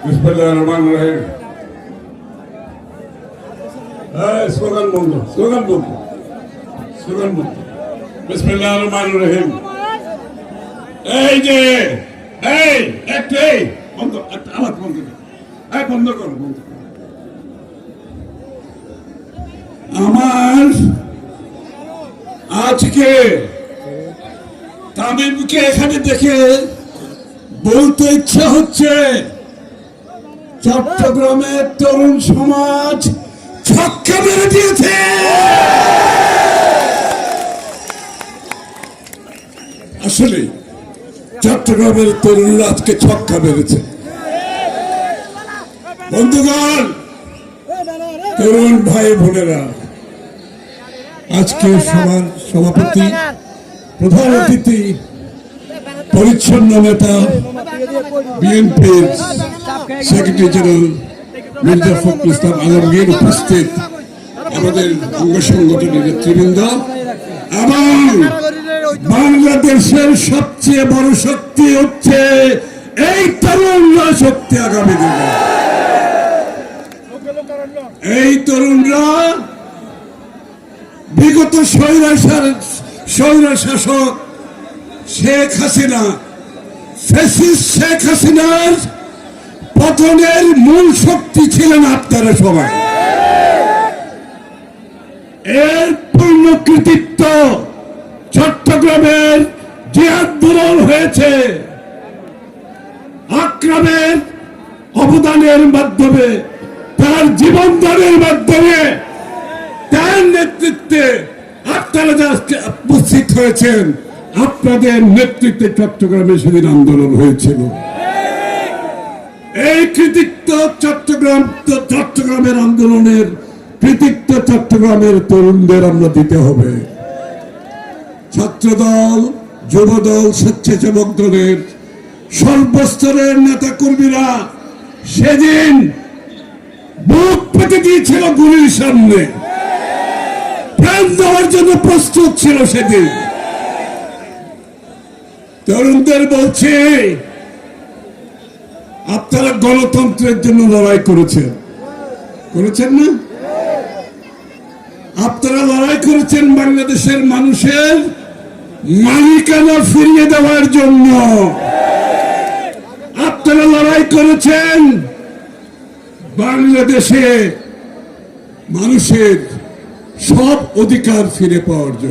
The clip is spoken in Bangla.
বিসমিল্লাহির-রহমানির-রহিম। স্লোগান বন্ধ, স্লোগান বন্ধ, স্লোগান বন্ধ। বিসমিল্লাহির-রহমানির-রহিম। এই যে এই বন্ধ, আওয়াজ বন্ধ করো, বন্ধ করো, বন্ধ করো। আমার আজকে তামিমকে এখানে দেখে বলতে ইচ্ছা হচ্ছে, চট্টগ্রামের তরুণ সমাজ ছক্কা মেরে দিয়েছে। আসলে চট্টগ্রামের তরুণরা আজকে ছক্কা মেরেছে। বন্ধুগণ, তরুণ ভাই বোনেরা, আজকে সভার সভাপতি, প্রধান অতিথি, পরিচ্ছন্ন নেতা, বিএনপির সেক্রেটারি জেনারেল মির্জা ফখরুল ইসলাম আলমগীর, উপস্থিত আমাদের অঙ্গ সংগঠনের নেতৃবৃন্দ এবং বাংলাদেশের সবচেয়ে বড় শক্তি হচ্ছে এই তরুণরা শক্তি। আগামী দিনে এই তরুণরা বিগত স্বৈর শাসক শেখ হাসিনা, ফ্যাসিস্ট শেখ হাসিনার পতনের মূল শক্তি ছিলেন আপনারা সবাই। এর পূর্ণ কৃতিত্ব চট্টগ্রামের যে আন্দোলন হয়েছে, আকরামের অবদানের মাধ্যমে, তার জীবনদানের মাধ্যমে, তার নেতৃত্বে আপনারা যা উপস্থিত হয়েছেন, আপনাদের নেতৃত্বে চট্টগ্রামে সেদিন আন্দোলন হয়েছিল। এই কৃতিত্ব চট্টগ্রামের আন্দোলনের কৃতিত্ব চট্টগ্রামের তরুণদের আমরা দিতে হবে। ছাত্রদল, যুবদল, স্বেচ্ছাসেবক দলের সর্বস্তরের নেতা কর্মীরা সেদিন বুক পেতে দিয়েছিল গুলির সামনে, প্রাণ দেওয়ার জন্য প্রস্তুত ছিল সেদিন। তরুণদের বলছে, আপনারা গণতন্ত্রের জন্য লড়াই করেছেন না? আপনারা লড়াই করেছেন বাংলাদেশের মানুষের মালিকানা ফিরিয়ে দেওয়ার জন্য। আপনারা লড়াই করেছেন বাংলাদেশে মানুষের সব অধিকার ফিরে পাওয়ার জন্য।